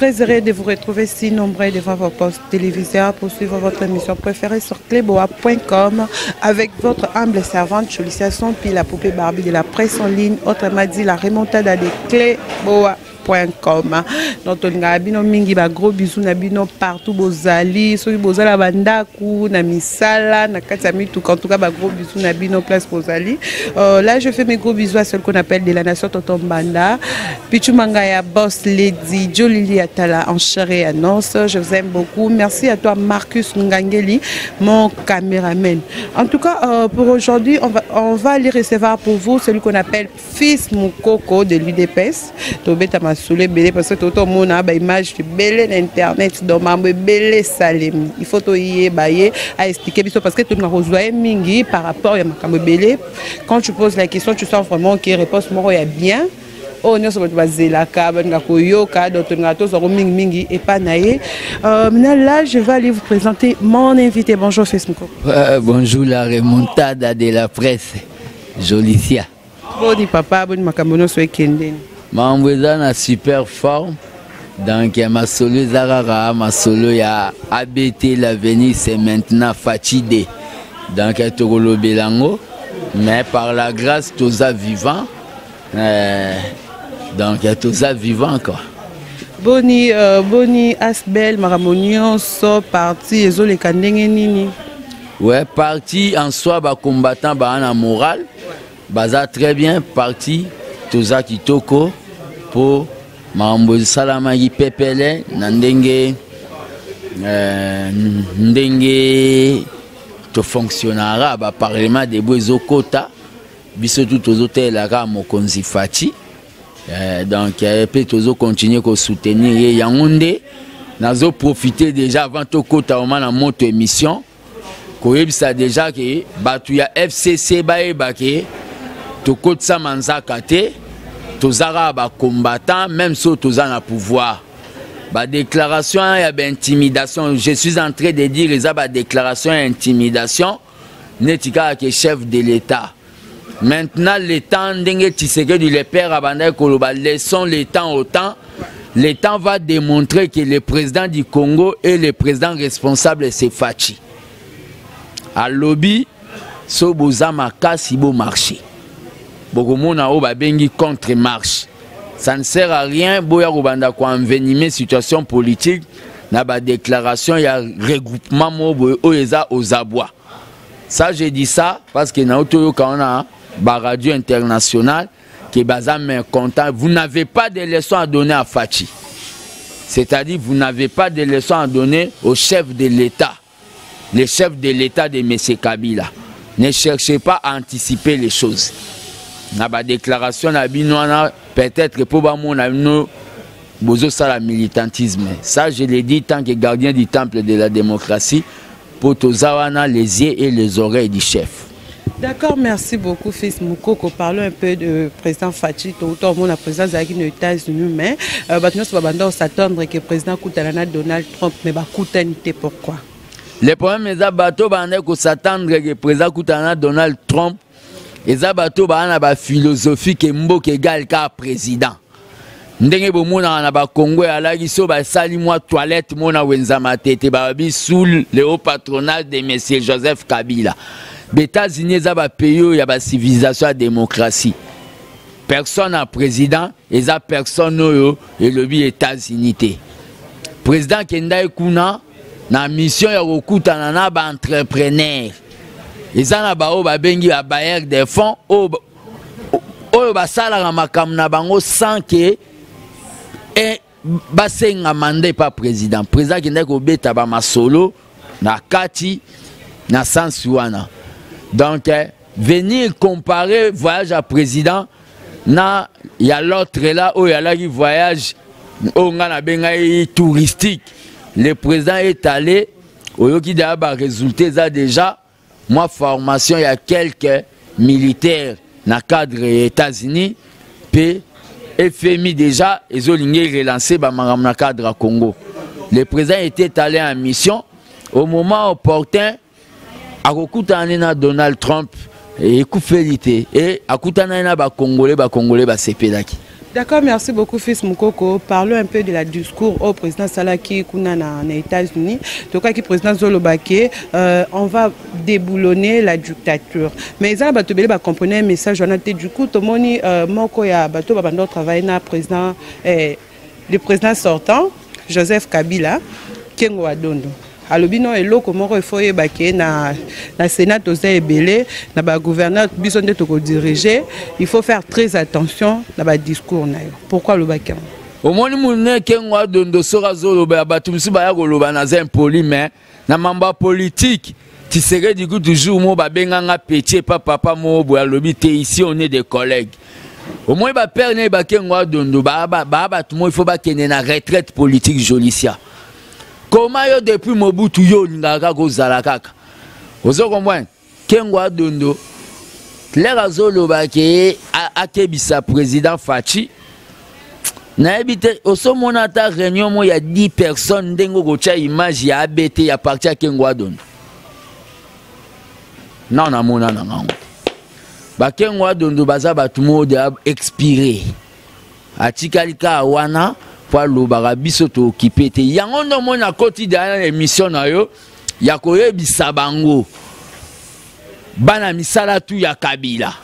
très heureux de vous retrouver si nombreux devant vos postes téléviseurs pour suivre votre émission préférée sur cleboa.com avec votre humble servante Cholicia Sompi, la poupée Barbie de la presse en ligne, autrement dit la remontada de Cleboa.com. Donc on a bino mingi ba gros bisous na bino partout bozali soki bozala bandaku na misala na katami tout en tout cas ba gros bisous na bino place bozali. Là je fais mes gros bisous à celle qu'on appelle de la nation Tonton Banda, Pichu Mangaya Boss Lady, Jolili Atala en chair et annonce. Je vous aime beaucoup. Merci à toi Marcus Ngangeli, mon caméraman. En tout cas pour aujourd'hui on va aller recevoir pour vous celui qu'on appelle Fils Moukoko de l'UDPS. Soulé belé parce que tout le monde a des images belé l'internet donc mambo belé salem il faut to y bailler à expliquer parce que tout le monde a mingi par rapport à makambo belé. Quand tu poses la question tu sens vraiment qu'il réponse moro ya bien oh nous sommes bazela ka banga koyoka d'autres ngato so mingi et pas naé. Maintenant là je vais aller vous présenter mon invité. Bonjour Facebook. Bonjour la remontada de la presse Jolicia. Boni papa boni makambo no so ekende. Mamboza na super forme, donc ma solo Zarara, ma solo ya ABT l'avenir c'est maintenant fatigué, donc Togolo Belango, mais par la grâce tous à vivant, donc tous à vivant quoi. Boni boni asbel maramonion so parti ezo le kandenge nini. Ouais parti en soi ba combattant ba en moral, baza très bien parti tous à kitoko. Pour mambo salama yi pepele na ndenge to fonctionnera ba parlement de bozo kota biso tout ozote la ka mokonzi fati donc peut tozo continuer ko soutenir yangonde nazo profiter déjà avant to kota au na moto émission ko yebisa déjà que batu ya FCC ba ke to kotsa manzaka te tozara ba combattant même si toza na pouvoir ba déclaration ya ba intimidation je suis en train de dire les ba déclaration ya intimidation netika que chef de l'état maintenant le temps ndenge Tshisekedi le père abanda koloba laissons le temps au temps le temps va démontrer que le président du Congo est le président responsable c'est Fachi à lobby so boza makasi bo marché. Beaucoup de gens bengi contre-marche. Ça ne sert à rien. Boya Rubanda ko envenimer situation politique. Na ba déclaration il y a regroupement mo oeza aux abois. Ça je dis ça parce que na otoyo kana ba radio internationale qui bazam content. Vous n'avez pas de leçons à donner à Fachi. C'est-à-dire vous n'avez pas de leçons à donner au chef de l'État. Le chef de l'État de M. Kabila. Ne cherchez pas à anticiper les choses. Na ba déclaration na binoana peut-être pour ba mon no bozo sala militantisme ça je l'ai dit tant que gardien du temple de la démocratie pour tozawana les yeux et les oreilles du chef. D'accord, merci beaucoup Fils Moukoko. Parlons un peu de président Fachi tout le monde la présidence des États-Unis mais maintenant ça va s'attendre que le président Koutalana Donald Trump mais ba koutanité pourquoi? Le problème est bateau bande ko s'attendre que le président Koutalana Donald Trump et ça bateau ba na philosophie que mboka égal ka président ndenge bo mona na ba Congo ala giso ba sali moi toilette mona wenzama tete ba bi sous le haut patronage de monsieur Joseph Kabila. États-Unis za ba pays ya ba civilisation à démocratie. Personne a président et ça personne yo et le bi États-Unis té. Président Kenda Kuna na mission ya kokutana na ba entrepreneur. Ils ont ba bengi ba bailleur des fonds o ba sala makam na bango sans que et ba senga mandé pas président qui n'est ko beta ba masolo na kati na sansuana donc venir comparer voyage à président na ya l'autre là où ya la voyage o ngana benga touristique le président est allé au qui da ba résultat ça déjà. Moi, formation, il y a quelques militaires dans le cadre des États-Unis, puis FMI déjà, ils ont relancé dans le cadre du Congo. Le président était allé en mission. Au moment opportun, à Donald Trump et Koufélité, et à Congolais, Congolais, D'accord, merci beaucoup, Fils Moukoko. Parlons un peu de la discours au président Salaki Kounana aux États-Unis. Donc, qui président Zolobake, on va déboulonner la dictature. Mais ça, va comprendre un message. Du coup, tout le monde, Moko ya bateau va travailler na président, le président sortant, Joseph Kabila, Kengo Adondo. Alobino et loko moko il faut yebake na Sénat oza ebele na ba gouverneur biso nde toko diriger, il faut faire très attention na ba discours na yo. Pourquoi le bakem? Au moni mune Kengo Adondo sora zolo ba batu musu ba ya koloba na za impoli mais na mamba politique tu serais du coup toujours mo ba benganga petit papa mo bo alobi te ici on est des collègues. Au moins ba père ne ba Kengo Adondo ba tout mo il faut ba kene na retraite politique Jolicia. Comment yo depuis Mobutu yo ngaka ko zalakaka. Ozo comprendre Kengo Adondo lera zolo ba ke akebisa président Fachi na ebite oso monata réunion mo ya 10 personnes ndengo ko tia image ya ABT ya parti ya Kengo Adondo. Non na mona na ngango. Ba Kengo Adondo baza batumo de expiré. Atikalika wana lo barabiso to occupé te yango ndo mona koti dans l'émission na yo ya koyebisa bango bana misala tu ya Kabila.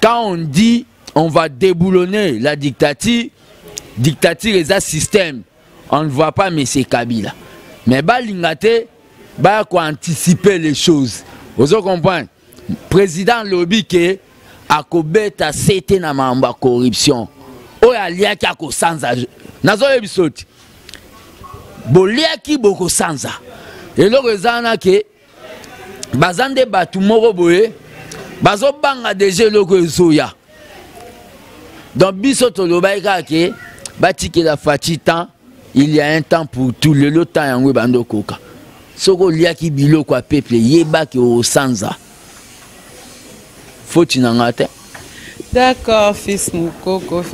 Quand on dit on va déboulonner la dictature est un système, on ne voit pas mais c'est Kabila, mais balingate ba ko anticiper les choses. Vous comprenez? Président lobby ke akobeta sete na mamba corruption oya liaki ako sanza nazo ebisoti boliaki boko sanza eloko ezana ke bazande batu moko boye bazo banga deje eloko ezoya donc biso tolobai kake batike la Fachi temps il y a un temps pour tout le temps yango bando koka soko liaki biloko a peuple yebaki o sanza faut tinangate. D'accord, Fils Moukoko,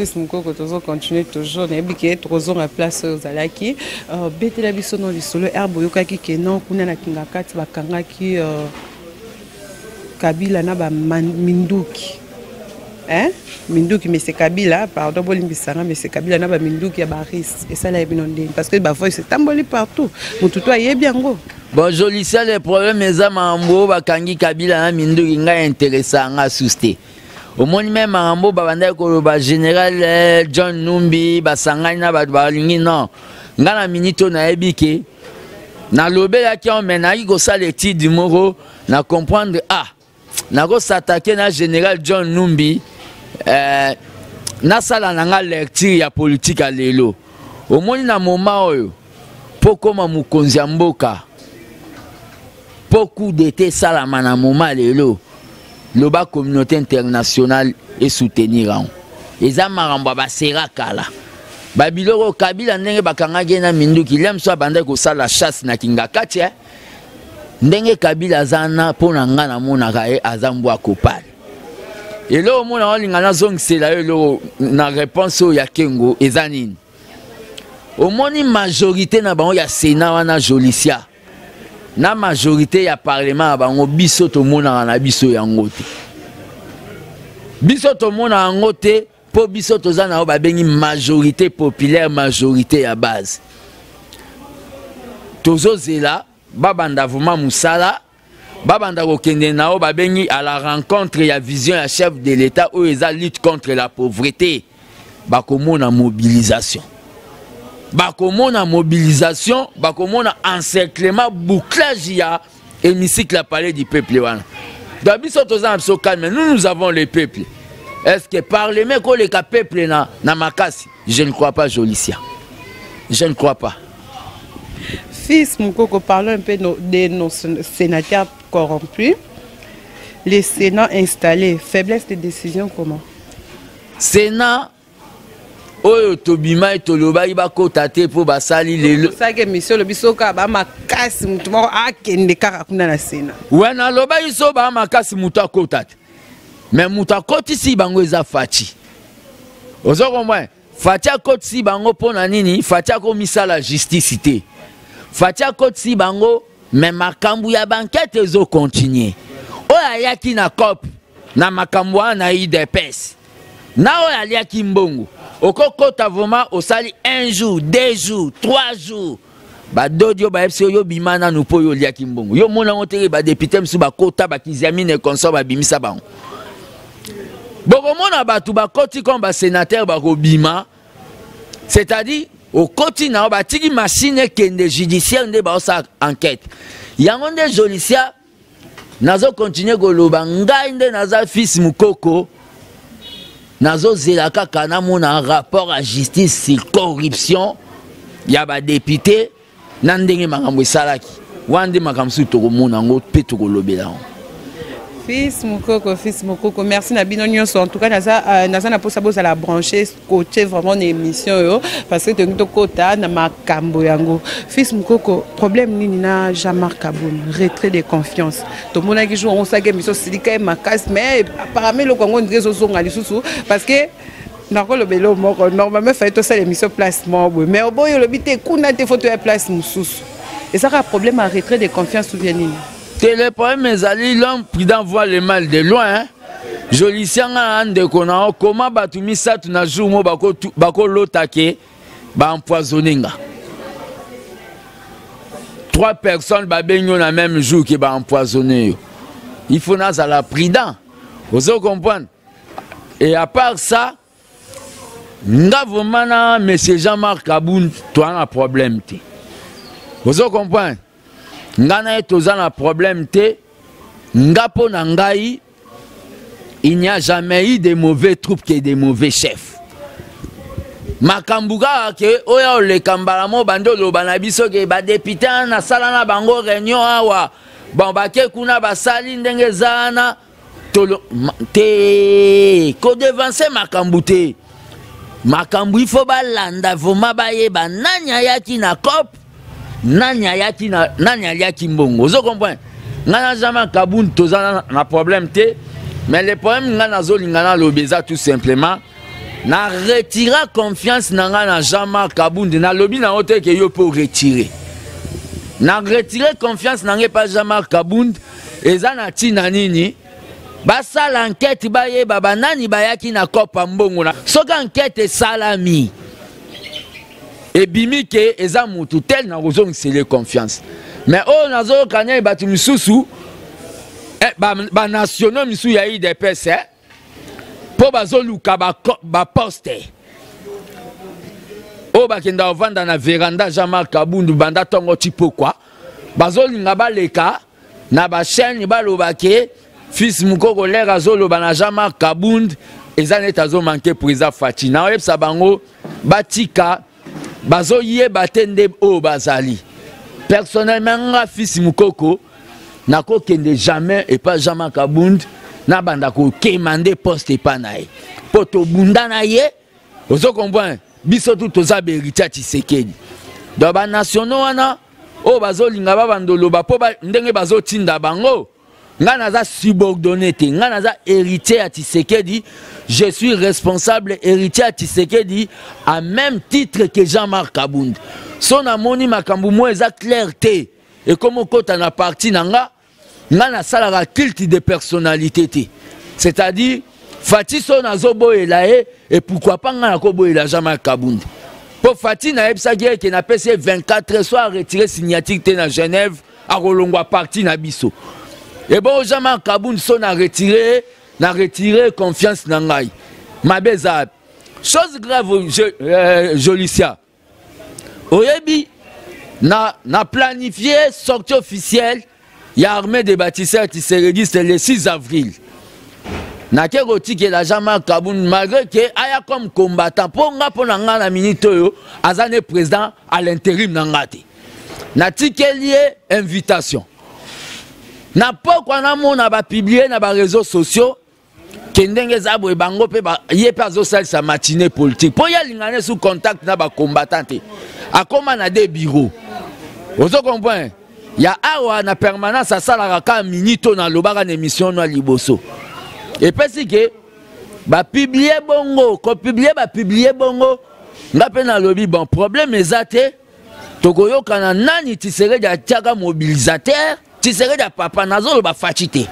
toujours continuer toujours. N'habitez toujours à place aux alaki. Bête la biso non lisolo herbe yokaki kenon kuna na kingakati bakangaki Kabila na ba Minduki. Hein? Minduki mais c'est Kabila, pardon bolimbisanga mais c'est Kabila na ba Minduki ya Baris et ça là ebinonde parce que ba voix c'est tamboli partout. Mututo ayebi yango. Bon Jolicia les problèmes ezamambo bakangi Kabila na Minduki nga intéressant nga susté. Au moins même Marambo babanda koloba général John Numbi basangani na balingi non ngana minito na ebike na lobela ki on menaki ko sala étude du moro na comprendre na ko s'attaquer na général John Numbi na sala nanga lecture ya politique à lelo au moins na moment oyo pokoma mukonzi ya mboka beaucoup d'été sala na moment lelo loba communauté internationale et soutenir eza marambo basera kala babiloko Kabila ndenge bakangaki na Minduki lemso abanda ko sala chasse na kingakati ndenge Kabila zana pona nga na monaka azambo akopal elo mona olinga na zongisela elo na réponse ya Kengo eza nini omoni majorité na bango ya Sénat wana Jolicia na majorité ya parlement bango biso to mona na biso yango te biso to mona yango te po biso to za na ba bengi majorité populaire majorité ya base tozo zela babanda vuma musala babanda ko kende na o ba bengi à la rencontre ya vision ya chef de l'état où ils a lutte contre la pauvreté bakomona mobilisation bakomona mobilisation, bakomona encerclement, bouclage ya hémicycle à palais du peuple wana. D'abord so calme, nous avons le peuple. Est-ce que parlement ko le peuple na makasi? Je ne crois pas Jolicia. Je ne crois pas. Fils Moukoko, parlons un peu de nos sénateurs corrompus. Les Sénats installés, faiblesse de décision comment? Sénat oyo tobima etoloba iba kota te po basali lelo sake mission lobisoka ba makasi mutu moko akende kaka kuna na Sénat wana loba iso ba makasi mutu akota te mais mutu akoti si bango eza Fachi ozo komwe Fachi akoti si bango pona nini Fachi akomisa la justice te Fachi akoti si bango mais makambu ya banquette ezo continuer oya yaki na COP na makambu na IDPS Nao alia kimbongo. Okokota vraiment au sali 1 jour, 2 jours, 3 jours. Ba dodio ba FCO yo bimana no po yo lia kimbongo. Yo mona ngotere ba député msu ba kota ba kizamine consort ba bimisa ba. Boko mona ba tu ba koti comme ba sénateur ba ko bima. C'est-à-dire au koti na ba tiki machine kende judiciaire nde ba sa enquête. Yango nde jolisia nazo continuer koloba ngai nde naza fils mukoko. Nazo zelaka kana mona rapport à justice sur corruption ya ba député nandenge makambo salaki wande makambo toko mona ngo pe toko lobela. Fils Mukoko, merci Nabino Nyonso. En tout cas, naza na posa boza la brancher côté vraiment l'émission yo parce que de kota na makambo yango. Fils Mukoko, problème nini na Jean-Marc Kaboun, retrait de confiance. To mona ki joue on sa game mission silika makas mais apparemment le Congo ndrezo zonga lisusu parce que nakolobelo moko normalement fait to ça l'émission placement mais au boyo lobité kuna te photo ya place mususu. Et ça a un problème à retrait de confiance ou bien nini? Le problème mes alliés l'homme président voit le mal de loin. Jolisianga ande kona comment batumi ça tu na jour mo bako lotake ba empoisonninga. 3 personnes ba benyo na même jour qui ba empoisonner. Il faut na la prudent. Vous comprenez? Et à part ça nga vraiment monsieur Jean-Marc Kaboun toi un problème té. Vous comprenez? Ngana etoza na problème té ngapo na ngai il n'y a jamais eu de mauvais troupes que des mauvais chefs. Makambuga ke oya le kambala mo bando lo banabiso ke ba député na sala na bango réunion awa bon ba ke kuna ba sali ndenge zana tolo te ko devancer makambute makambu il faut ba landa voma ba yeba nanya yaki na cop nanya yaki mbongo. Vous comprenez? Ngana Jean-Marc Kaboun tozana na problème té mais le problème ngana zolingana lobeza tout simplement na retira confiance na Jean-Marc Kaboun na lobi na hotel que yo pour retirer. Na retirer confiance na pas Jean-Marc Kaboun ezana tina nini? Basa l'enquête ba ye baba nani bayaki na kopa mbongo na. Soka enquête salami. Et bimi ke eza mutu tel na ozong c'est confiance. Mais oh nazo kanya batu misusu ba nationaux misu ya IDPS po bazo luka ba poste. O ba kenda ovanda na veranda Jean-Marc Kaboun banda tongo tipo quoi. Bazo linga ba leka na ba chaîne ba lobake fils Mukoko l'air azolo ba na Jean-Marc Kaboun ezane tazo manquer président Fatina. Web sabango batika bazo yé batende o bazali. Personnellement, nga fils Mukoko n'a kende jamais et pas Jean-Marc Kaboun na banda ko kemande poste pa nae. Poto bunda na ye, vous comprenez? Biso tout oza berita Tshisekedi. Do ba nationaux wana o bazo linga ba bandolo ba po ba ndenge bazo tinda bango. Nga naza subordonné te, nga naza héritier à Tshisekedi. Je suis responsable héritier à Tshisekedi à même titre que Jean-Marc Kaboun. Son amoni makambu mo eza clarté et comme kota na parti nanga na sala la culte de personnalité. C'est-à-dire Fati son azobo elae et pourquoi pas nga ko boela Jean-Marc Kaboun. Pour Fati na epsa qui na PC 24 soit retiré signature te na Genève à rolongwa parti na biso. Et bon Jean-Marc Kaboun son a retiré confiance na ngai. Mabeza chose grave Jolicia. Oyebi na planifié sortie officielle ya armée des bâtisseurs Tshisekedi c'est le 6 avril. Na kéroti que la Jean-Marc Kaboun malgré que aya comme combattant pour nga pona nga na minute yo azane président à l'intérim na ngati. Na tikelier invitation. Na pourquoi na mona ba publier na ba réseaux sociaux kendenge zabo e bango pe ba ye pa zo sal sa matinée politique. Po ya lingane sous contact na ba combattant. A comment na des bureaux. Vous comprenez? Ya awa na permanence à salara ka minito na lobaka na émission na liboso. Et parce que ba publier bongo, ko publier bongo, nga pe na lobby bon problème ezate tokoyo kana nani Tshisekedi a tiaka mobilisateur, Tshisekedi a papa nazo ba fatite.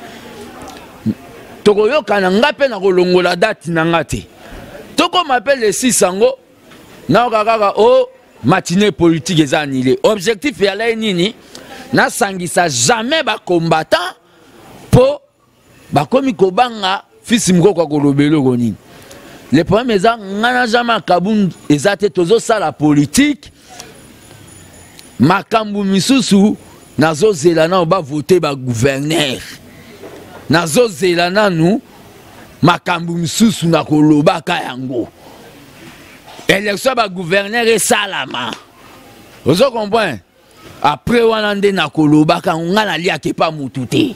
Tokoyo kana nga pe na kolongola date na ngate. tout comme m'appelle les 6 sango na okakaka o matinée politique eza annulé objectif ya la nini na sangisa jamais ba combattant po ba komi kobanga fils moko ko lobelo konini le problème eza ngana jamais kabund ezate tozo sala politique makambu misusu nazo zelana ba voter ba gouverneur nazo zelana nous makambu misusu na kolobaka yango élection ba gouverneur et salama vous comprenez après wana nde na kolobaka ngana liake pa mututé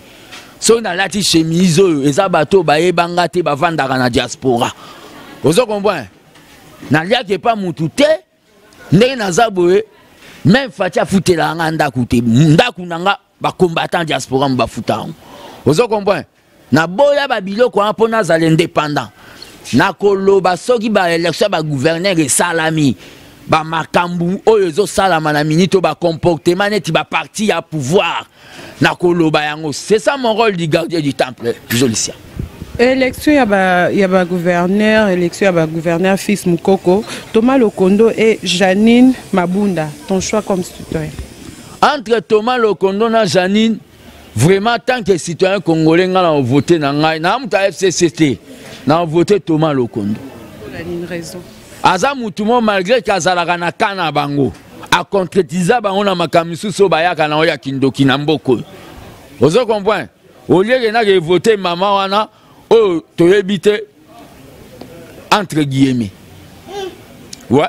so na lati chemise eza bato bayebanga te bavandaka na diaspora vous comprenez na liake pa mututé ndenge naza boye même fatia futela nganda kuté ndaku nanga ba combattant diaspora mbafuta vous comprenez na boya ba biloko mpona za l'indépendant na koloba soki ba élection ba gouverneur et salami ba makambu oyo zo salama na minito ba comportement neti ba parti à pouvoir na koloba yango c'est ça mon rôle du gardien du temple Jolicia. Élection ya ba gouverneur élection ya ba gouverneur fils Mukoko Thomas Lokondo et Janine Mabunda ton choix comme citoyen entre Thomas Lokondo na Janine vraiment tant que citoyen congolais nga na voter na ngai na muta FCCT na voter Thomas Lokondo pour une raison aza mutumo malgré kazalaka na kana bango a concrétiser bango na makamisu so bayaka na oya kindoki na mboko ozo comprendre au lieu que na voter maman wana oh toyebite entre guillemets ouais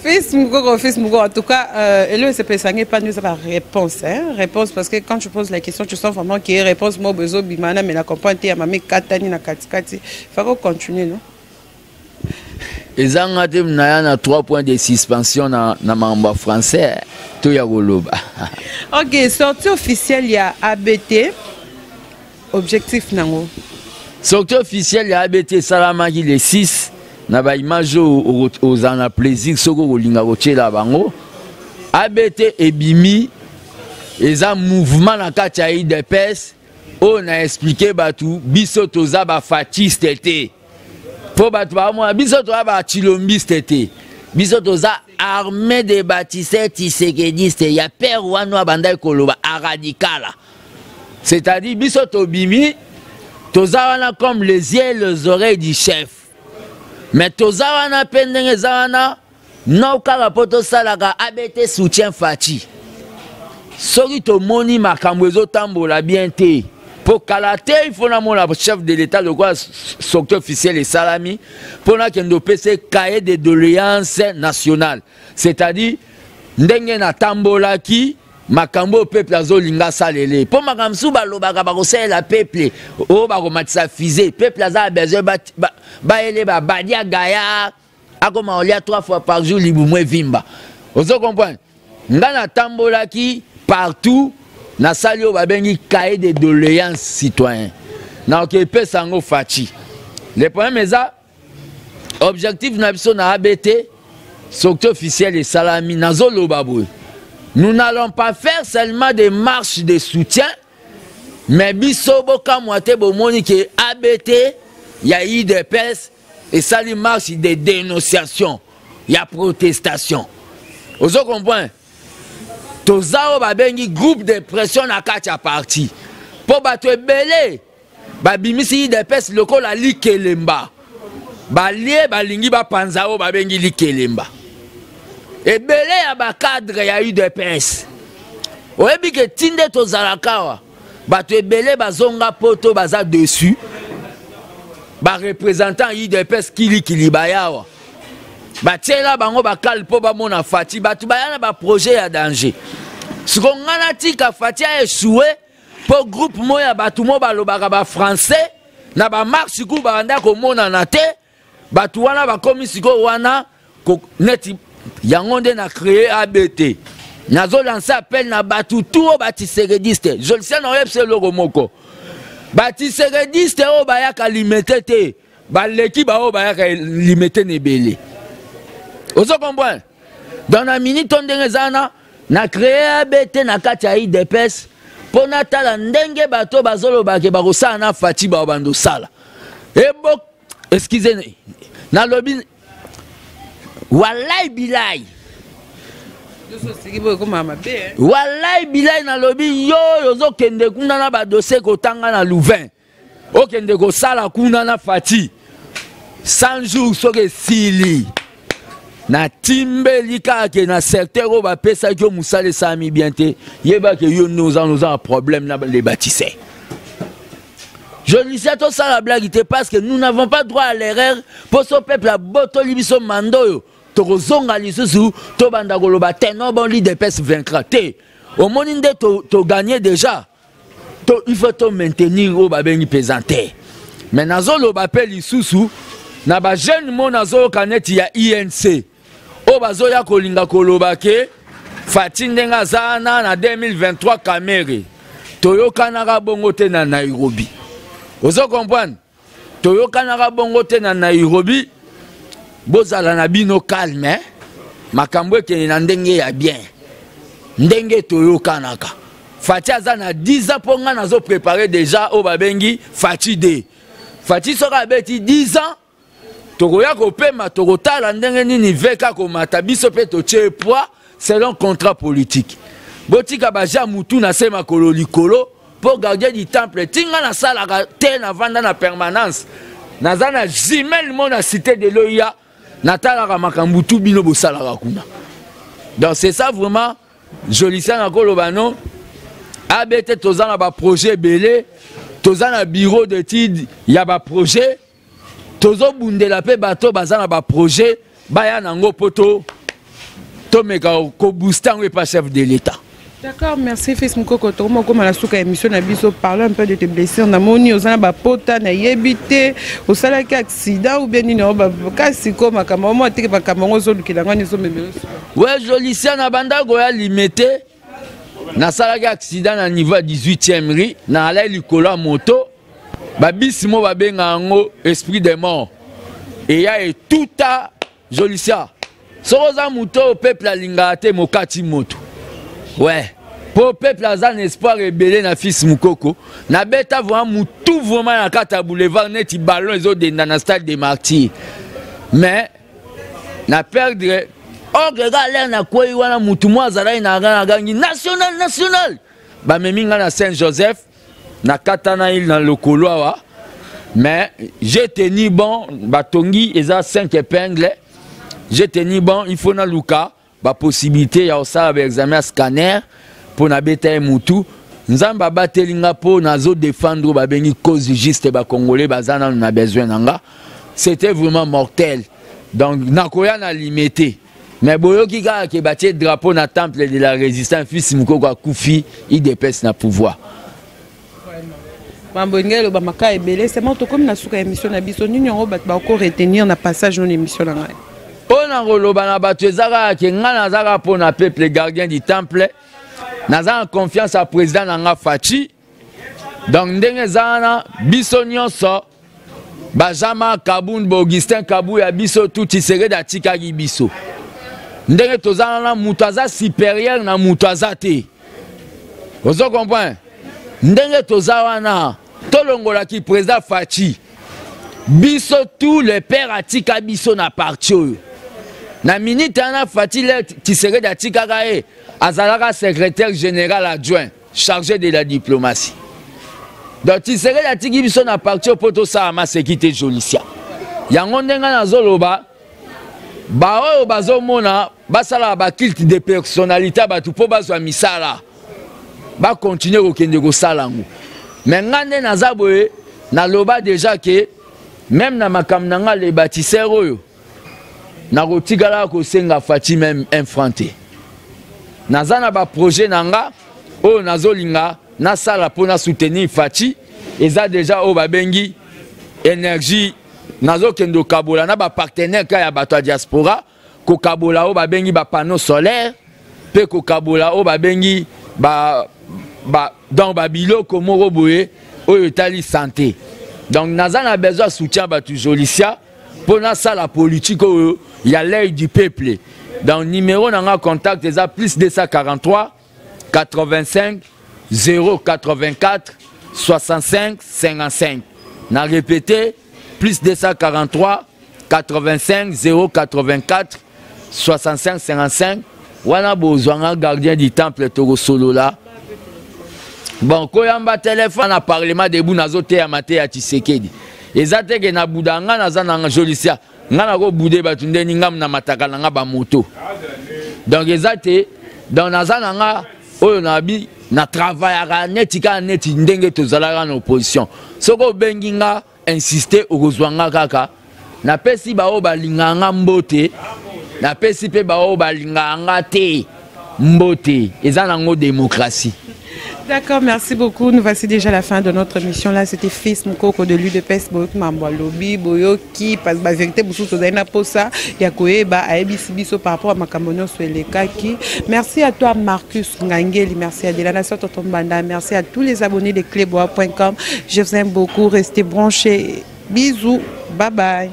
fils Mukoko, en tout cas, le CPSANG pas nous avoir réponse, hein? Réponse parce que quand tu poses la question, tu sens vraiment qu'il y a réponse. Moi, besoin bimana, mais la comprendre, il y a mamie katani na katikati. Il faut continuer, non? Et ça, on a 3 points de suspension dans le français. Tout y a goloba. Ok, sortie officielle, il y a ABT. Objectif, nango. Sortie officielle, il y a ABT Salamagi les 6. Na ba image aux en plaisir soko kolinga kochela bango ABT ebimi eza mouvement na kati ya IDPS on a expliqué batu biso toza ba fatiste te po batu ba mo biso toza ba chilombiste te biso toza armée de bâtisseurs tisekediste ya père wana banda koloba radicala c'est-à-dire biso tobimi toza wana comme les yeux les oreilles du chef. Mais tozawana pendenge zawana no kala poto salaka ABT soutien Fati. Soki to moni makambo ezo tambola bien te. Pour kalate il faut na mona chef de l'état le quoi secteur officiel et salami pour na kendo PC cahier de doléances nationales. C'est-à-dire ndenge na tambola ki makambo peuple azolinga salele po makambo su balobaka bakosala peuple o bakomatisa fusée peuple aza besoin ba ele ba badia gaya akoma olia 3 fois par jour libumwe vimba ozo comprendre ngana tambola ki partout na sali o babengi cahier de doléances citoyens na ok pesa ngo Fati le problème est ça objectif na biso na ABT secteur officiel et salami nazo lobabwe. Nous n'allons pas faire seulement des marches de soutien, mais bisobo kamwate bomoni ke ABT, ya IDPS, et ça les marches de dénonciation, ya protestation. Vous comprenez? Tozao babengi groupe de pression na katia parti. Po batwe belé, babimisi IDPS loko la likelemba. Balie balingi ba panzao babengi likelemba. Et belé à ba cadre ya UDPS. Oyebi ke tinde tozalakawa. Bato ebele bazonga poto baza dessus. Ba représentant UDPS kili bayawa. Ba tiela bango ba kalpo ba mona Fati batu bayana ba projet ya danger. Siko ngana tika Fati a échoué pour groupe moya batu mo balobaka ba français na ba marche ku ba anda ko mona na te batu wana ba komi siko wana ko neti yangonde na créé ABT. Nazo lancé appel na batu tout batiserediste. Je le sais na yepse logo moko. Batiserediste o bayaka limité te. Ba leki ba o bayaka limité nebele. Ozo comprendre? Dans la minute ndenge zana na créé ABT na kati ya IDPS pona tala ndenge bato bazolo bake bakosala na Fati ba bando sala. Et bon, excusez-moi. Na lobby wallahi bilai. Wallahi bilai na lobby yo zo kende kuna na ba dossier ko tanga na Louvain. O kende ko sala kuna na Fati. 100 jours soke sili. Na timbeli kake na secteur o ba pesa ki o musale sami biente. Yeba ke yo nous avons un problème na les bâtisseurs. Je dis à tout ça la blague parce que nous n'avons pas droit à l'erreur pour ce peuple à boto libiso mando. Tozonga lisusu to banda goloba teno bon li de pes vaincra te au moninde to gagner déjà to il faut to maintenir au babengi pesanté mais nazo lo bapel lisusu na ba jeune mo nazo kaneti ya INC o bazo ya kolinga koloba ke Fati ndenga zana na 2023 kamere toyokana ka bongo te na Nairobi ozo comprendre toyokana ka bongo te na Nairobi. Bozala na bino calme, makambo ke na ndenge ya bien. Ndenge toyokanaka. Fati azana 10 ans pour nga nazo préparer déjà au babengi Fati de. Fati soka beti 10 ans. Tokoya ko pema tokotala ndenge nini veka ko matabiso pe to poids selon contrat politique. Botika baja mutu na sema kolo likolo pour garder du temple. Tinga na sala ka te na vanda na permanence. Nazana jimel mo na cité de Loya. Natala makambutu bino bosala kuna. Donc c'est ça vraiment Jolicia na kolobano abete tozana ba projet belé tozana bureau d'études ya ba projet tozo bundela pe bato bazana ba projet baya nango poto to meka ko booster ngwe pa chef de l'état. D'accord, merci Fils Mukoko. Tomo comme la souka émission na biso parler un peu de tes blessures na moni ozana ba pota na yebité osala ki accident ou bien ni ba kasi ko makama mo atike ba kamango zo lukilanga ni zo mebelo. Ouais, Jolicia na banda go ya limité na sala ki accident na niveau 18e rue na ala likolo moto ba bisimo ba benga ngo esprit de mort et ya et tout à Jolicia. Soza moto au peuple alinga te mokati moto. Ouais, pour peuple azan espoir rebelle na Fils Mukoko, na beta vraiment tout vraiment na kata boulevard net ballon les autres dans stade des martyrs. Mais na perdre oh regarde na koi wana mutu mo azala na gangi national. Ba meminga na Saint-Joseph na kata na il na lokolo wa. Mais j'ai tenu bon batongi eza 5 épingles. J'ai tenu bon il faut na luka. Ba possibilité ya osala ba examen scanner pour na beta mutu nzamba batelinga po nazo défendre ba bengi cause juste ba congolais bazana na besoin nanga c'était vraiment mortel donc nakoya na limité mais boyoki ka ke batie drapeau na temple de la résistance Fils Mukoko akufi il dépêche na pouvoir Bambongelo ba maka ebele c'est moi to comme na suka émission na biso nini ngo ba ko retenir na passage dans l'émission na ngai. On a roloba na batu ezaka ke ngana zaka pour na peuple gardien du temple. Naza en confiance à président nanga Fati. Donc ndenge zana biso nyonso Bajama Kabund Augustin Kabou ya biso tout isere da tikagi biso. Ndenge tozana na mutaza supérieur na mutaza te. Vous comprenez? Ndenge tozawana tolongola ki président Fati. Biso tous les pères atika biso na parti oyo. Na minute ana Fati le tisere da tikaka e azalaka secrétaire général adjoint chargé de la diplomatie. Donc tisere da tiki biso na parti poto sa ma sekite Jolicia. Yango ndenga na zoloba ba oyo bazomona basala ba culte de personnalité batu po bazwa misala. Ba continuer kokende ko salango. Mais ngande na zaboye na loba déjà que même na makam nanga les bâtisseurs oyo na kotikala ko senga Fati même infranté. Nazana ba projet nanga oyo nazolinga na sala pona soutenir Fati eza déjà o babengi énergie nazo kendo kabola na ba partenaire ka ya bato diaspora ko kabola o babengi ba panneau solaire pe ko kabola o babengi dans babilo komoro boye oyo tali santé. Donc nazana besoin soutien batu Jolicia pour na sala politique oyo ya l'œil du peuple. Dans numéro nanga contact eza plus 243 85 084 65 55. Na répété plus 243 85 084 65 55 wana bozwanga gardien du temple toko solo là. Bon, koyamba téléphone na parlement debout nazote ya mate ya Tshisekedi. Ezate ke na budanga naza na jolisia. Ngana ko bude batunde ni ngam na mataka na ba moto. Donc ezate dans naza nga oyo na bi na travaillera netika neti ndenge tozalaka na opposition. Soko benginga insister okozwanga kaka. Na pesi ba o balinganga mbote. Na pesi pe ba o balinganga te mbote. Eza nango démocratie. D'accord, merci beaucoup. Nous voici déjà à la fin de notre émission. Là, c'était Fils Mukoko de l'UDPS, Boyok Mamboalobi, Boyoki, parce que la vérité, vous avez pour ça. Yakoeba, Aebisibiso par rapport à Makamono Suelekaki. Merci à toi, Marcus Ngangeli. Merci à Delana Sototombanda. Merci à tous les abonnés de clébois.com. Je vous aime beaucoup. Restez branchés. Bisous. Bye bye.